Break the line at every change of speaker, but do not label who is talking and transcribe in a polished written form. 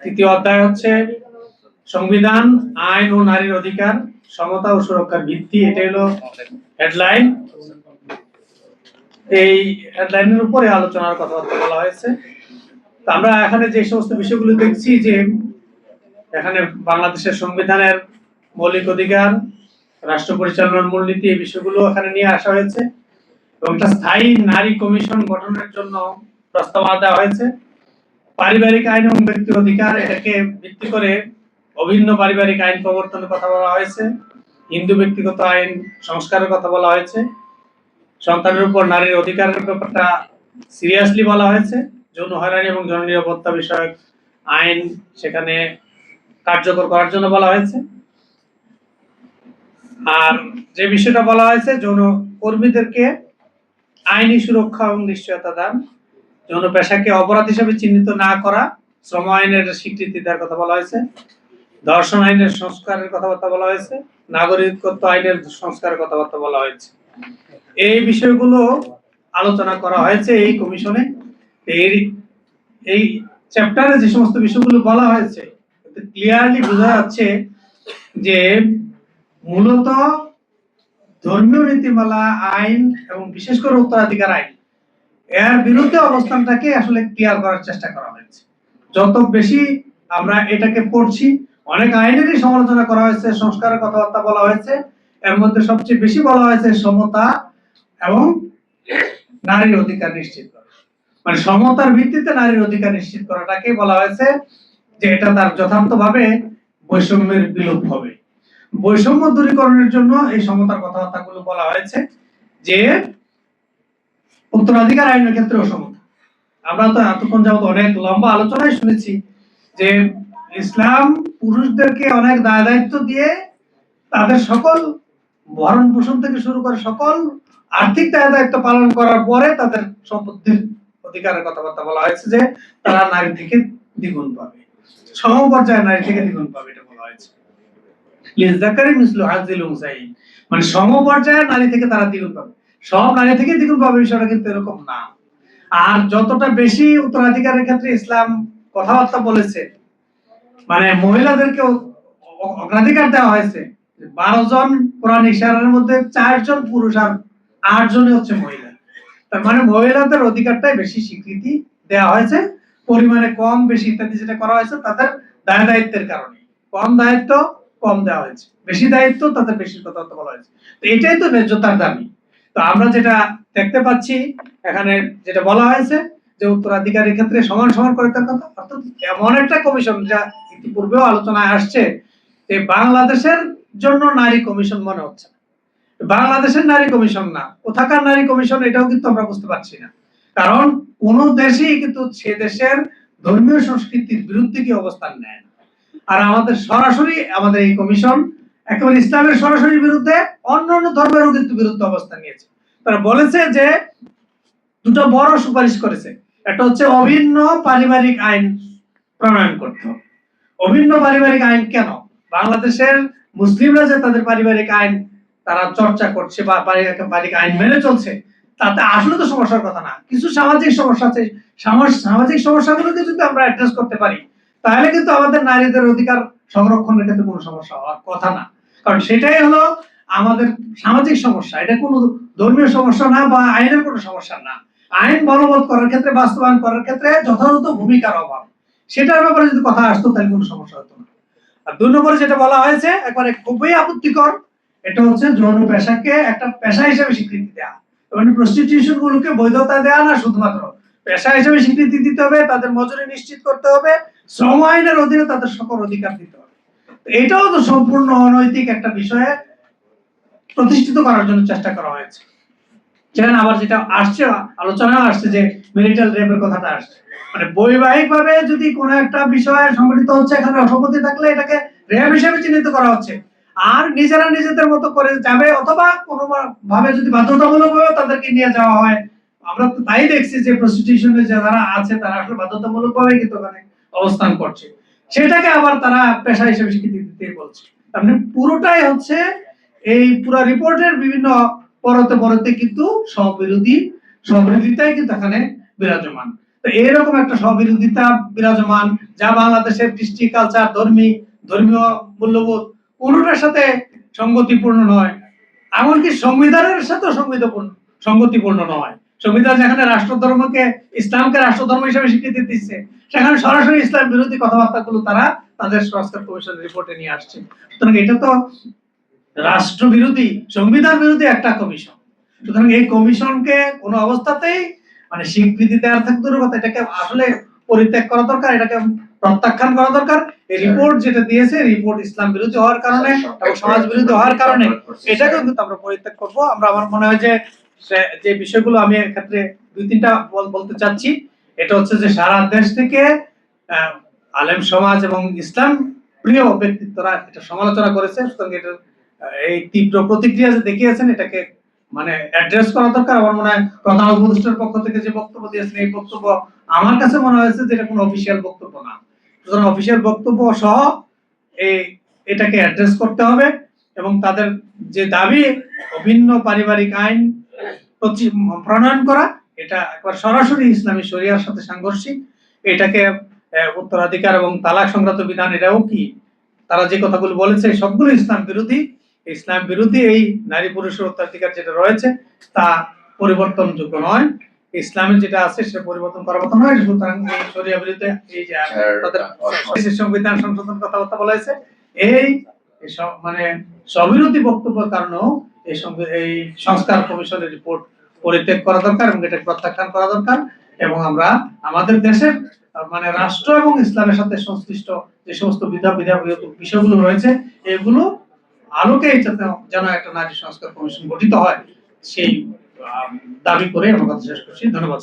তৃতীয় অধ্যায় হচ্ছে সংবিধান, আইন ও নারীর অধিকার, সমতা ও সুরক্ষার ভিত্তি। এটা হলো হেডলাইন। এই হেডলাইনের উপরে আলোচনার কথাবার্তা বলা হয়েছে। তো আমরা এখানে যে সমস্ত বিষয়গুলো দেখছি যে এখানে বাংলাদেশের সংবিধানের মৌলিক অধিকার, রাষ্ট্র পরিচালনার মূলনীতি, এই বিষয়গুলো এখানে নিয়ে আসা হয়েছে এবং একটা স্থায়ী নারী কমিশন গঠনের জন্য প্রস্তাবনা দেওয়া হয়েছে। পারিবারিক আইন এবং ব্যক্তি অধিকার, এটাকে ভিত্তি করে অভিন্ন পারিবারিক আইন প্রবর্তনের কথা বলা হয়েছে। হিন্দু ব্যক্তিগত আইন সংস্কারের কথা বলা হয়েছে। সন্তানের উপর নারীর অধিকারের ব্যাপারটা সিরিয়াসলি বলা হয়েছে। যৌন হয়রানি এবং জননিরাপত্তা বিষয়ক আইন সেখানে কার্যকর করার জন্য বলা হয়েছে। আর যে বিষয়টা বলা হয়েছে, যৌন কর্মীদেরকে আইনি সুরক্ষা এবং নিশ্চয়তা দান, যৌন পেশাকে অপরাধ হিসেবে চিহ্নিত না করা, শ্রম আইনের স্বীকৃতি দেওয়ার কথা বলা হয়েছে, ধর্ষণ আইনের সংস্কারের কথাবার্তা বলা হয়েছে, নাগরিকত্ব আইনের সংস্কারের কথাবার্তা বলা হয়েছে। এই বিষয়গুলো আলোচনা করা হয়েছে এই কমিশনে। এই চ্যাপ্টারে যে সমস্ত বিষয়গুলো বলা হয়েছে ক্লিয়ারলি বোঝা যাচ্ছে যে মূলত ধর্মীয় নীতিমালা আইন এবং বিশেষ করে উত্তরাধিকার আইন এর বিরুদ্ধে অবস্থানটাকে আসলে ক্লিয়ার করার চেষ্টা করা হয়েছে। যত বেশি আমরা এটাকে পড়ছি, অনেক আইনেরই সমালোচনা করা হয়েছে, সংস্কারের কথাবার্তা বলা হয়েছে, এর মধ্যে সবচেয়ে বেশি বলা হয়েছে সমতা এবং নারীর অধিকার নিশ্চিত করা। মানে সমতার ভিত্তিতে নারীর অধিকার নিশ্চিত করাটাকে বলা হয়েছে যে এটা তার যথার্থভাবে বৈষম্যের বিলোপ হবে। বৈষম্য দূরীকরণের জন্য এই সমতার কথাবার্তাগুলো বলা হয়েছে। যে উত্তরাধিকার আইনের ক্ষেত্রে সমতা, আমরা তো এতক্ষণ যাবত অনেক লম্বা আলোচনায় শুনেছি যে ইসলাম পুরুষদেরকে অনেক দায় দায়িত্ব দিয়ে তাদের সকল ভরণ পোষণ থেকে শুরু করে সকল আর্থিক দায় দায়িত্ব পালন করার পরে তাদের সম্পত্তির অধিকারের কথাবার্তা বলা হয়েছে যে তারা নারী থেকে দ্বিগুণ পাবে, সমপর্যায়ে নারী থেকে দ্বিগুণ পাবে, এটা বলা হয়েছে। মানে সমপর্যায়ে নারী থেকে তারা দ্বিগুণ পাবে, সব নারী থেকে দ্বিগুণ পাবে বিষয়টা কিন্তু এরকম না। আর যতটা বেশি উত্তরাধিকারের ক্ষেত্রে ইসলাম কথাবার্তা বলেছে, মানে মহিলাদেরকে অগ্রাধিকার দেওয়া হয়েছে। 12 জন কোরআন ইশারার মধ্যে 4 জন পুরুষ আর 8 জনই হচ্ছে মহিলা। তার মানে মহিলাদের অধিকারটাই বেশি স্বীকৃতি দেওয়া হয়েছে। পরিমাণে কম বেশি ইত্যাদি যেটা করা হয়েছে তাদের দায় দায়িত্বের কারণে, কম দায়িত্ব কম দেওয়া হয়েছে, বেশি দায়িত্ব তাদের বেশি কথা বলা হয়েছে। তো এটাই তো ন্যায্যতার দাবি। তো আমরা যেটা দেখতে পাচ্ছি এখানে যেটা বলা হয়েছে যে উত্তরাধিকারের ক্ষেত্রে সমান সমান করে তার কথা, অর্থাৎ এমন একটা কমিশন যা ইতিপূর্বেও আলোচনায় আসছে যে বাংলাদেশের জন্য নারী কমিশন মনে হচ্ছে, বাংলাদেশের নারী কমিশন না, কোথাকার নারী কমিশন এটাও কিন্তু আমরা বুঝতে পারছি না। কারণ কোন দেশই কিন্তু সে দেশের ধর্মীয় সংস্কৃতির বিরুদ্ধে কি অবস্থান নেয় না। আর আমাদের সরাসরি আমাদের এই কমিশন একেবারে ইসলামের সরাসরি বিরুদ্ধে, অন্যান্য ধর্মেরও কিন্তু বিরুদ্ধে অবস্থান নিয়েছে। তারা বলেছে যে দুটো বড় সুপারিশ করেছে। একটা হচ্ছে অভিন্ন পারিবারিক আইন প্রণয়ন করতে হবে। অভিন্ন পারিবারিক আইন কেন? বাংলাদেশের মুসলিমরা যে তাদের পারিবারিক আইন তারা চর্চা করছে বা পারিবারিক আইন মেনে চলছে, তাতে আসলে তো সমস্যার কথা না। কিছু সামাজিক সমস্যা আছে, সামাজিক সমস্যাগুলোকে যদি আমরা অ্যাড্রেস করতে পারি তাহলে কিন্তু আমাদের নারীদের অধিকার সংরক্ষণের ক্ষেত্রে কোনো সমস্যা হওয়ার কথা না। কারণ সেটাই হলো আমাদের সামাজিক সমস্যা, এটা কোনো ধর্মীয় সমস্যা না বা আইনের কোনো সমস্যা না। আইন বলবৎ করার ক্ষেত্রে, বাস্তবায়ন করার ক্ষেত্রে যথাযথ ভূমিকার অভাব, সেটার ব্যাপারে যদি কথা আসতো তাহলে কোনো সমস্যা হতো না। আর 2 নম্বরে যেটা বলা হয়েছে একবারে খুবই আপত্তিকর, এটা হচ্ছে যৌন পেশাকে একটা পেশা হিসেবে স্বীকৃতি দেওয়া, মানে প্রস্টিটিউশন গুলোকে বৈধতা দেওয়া না, শুধুমাত্র পেশা হিসেবে স্বীকৃতি দিতে হবে, তাদের মজুরি নিশ্চিত করতে হবে, শ্রম আইনের অধীনে তাদের সকল অধিকার দিতে হবে। এটাও তো সম্পূর্ণ অনৈতিক একটা বিষয়ে প্রতিষ্ঠিত করার জন্য চেষ্টা করা হয়েছে। যেখানে আবার যেটা আসছে আলোচনা আসছে যে মেরিটাল রেপের কথাটা আসছে, মানে বৈবাহিক ভাবে যদি কোনো একটা বিষয় সংঘটিত হচ্ছে, এখানে অসম্মতি থাকলে এটাকে রেপ হিসেবে চিহ্নিত করা হচ্ছে। আর নিজেরা নিজেদের মতো করে যাবে, অথবা কোনো ভাবে যদি বাধ্যতামূলক ভাবে তাদেরকে নিয়ে যাওয়া হয়, আমরা তো তাই দেখছি যে প্রস্টিটিউশনে যারা আছে তারা আসলে বাধ্যতামূলক ভাবে কিন্তু ওখানে অবস্থান করছে, সেটাকে আবার তারা পেশা হিসেবে স্বীকৃতি দিতে বলছে। তার মানে পুরোটাই হচ্ছে এই পুরো রিপোর্টের বিভিন্ন পরতে পরতে কিন্তু সবিরোধিতাই কিন্তু এখানে বিরাজমান। তো এরকম একটা স্ববিরোধিতা বিরাজমান, যা বাংলাদেশের কৃষ্টি কালচার, ধর্মীয় মূল্যবোধ কোনোটার সাথে সঙ্গতিপূর্ণ নয়, এমনকি সংবিধানের সাথেও সঙ্গতিপূর্ণ নয়। সংবিধান যেখানে রাষ্ট্রধর্মকে, ইসলামকে রাষ্ট্রধর্ম হিসেবে স্বীকৃতি দিচ্ছে, সেখানে সরাসরি ইসলাম বিরোধী কথাবার্তাগুলো তারা তাদের সংস্কার কমিশন রিপোর্টে নিয়ে আসছে। সুতরাং এটা তো রাষ্ট্রবিরোধী, সংবিধান বিরোধী একটা কমিশন। সুতরাং এই কমিশনকে কোনো অবস্থাতেই মানে স্বীকৃতি দেওয়ার থাকতে কথা, এটাকে আসলে পরিত্যাগ করা দরকার, এটাকে প্রত্যাখ্যান করা দরকার। এই রিপোর্ট যেটা দিয়েছে, রিপোর্ট ইসলাম বিরোধী হওয়ার কারণে এবং সমাজ বিরোধী হওয়ার কারণে এটাকেও কিন্তু আমরা পরিত্যাগ করবো। আমার মনে হয় যে যে বিষয়গুলো আমি এক্ষেত্রে 2-3টা বলতে চাচ্ছি, এটা হচ্ছে যে সারা দেশ থেকে আলেম সমাজ এবং ইসলাম প্রিয় ব্যক্তিত্বরা এটা সমালোচনা করেছে। সুতরাং এটা এই তীব্র প্রতিক্রিয়া যে দেখিয়েছেন, এটাকে মানে অ্যাড্রেস করা দরকার। আমার মনে হয় প্রধান উপদেষ্টার পক্ষ থেকে যে বক্তব্য দিয়েছেন, এই বক্তব্য আমার কাছে মনে হয়েছে যে এটা কোনো অফিসিয়াল বক্তব্য না। সুতরাং অফিসিয়াল বক্তব্য সহ এটাকে অ্যাড্রেস করতে হবে এবং তাদের যে দাবি অভিন্ন পারিবারিক আইন প্রণয়ন করা, এটা একবার সরাসরি ইসলামী শরিয়ার সাথে সাংঘর্ষিক। এটাকে উত্তরাধিকার এবং তালাক সংক্রান্ত বিধান, এটাও কি তারা যে কথাগুলো বলেছে সবগুলো ইসলাম বিরোধী। ইসলাম বিরোধী এই নারী পুরুষের উত্তরাধিকার যেটা রয়েছে তা পরিবর্তনযোগ্য নয়। ইসলামে যেটা আছে সে পরিবর্তন করার মতো নয়। সুতরাং এই শরিয়া বিরোধী এই যে তাদের সংবিধান সংশোধন কথাবার্তা বলা হয়েছে, এই মানে স্ববিরোধী বক্তব্যের কারণেও এই সংস্কার কমিশনের রিপোর্ট পরিত্যাগ করা দরকার এবং এটা প্রত্যাখ্যান করা দরকার। এবং আমরা আমাদের দেশের মানে রাষ্ট্র এবং ইসলামের সাথে সংশ্লিষ্ট যে সমস্ত বিষয়গুলো রয়েছে, এগুলো আলোকে যেন একটা নারী সংস্কার কমিশন গঠিত হয়, সেই দাবি করে আমার কথা শেষ করছি। ধন্যবাদ।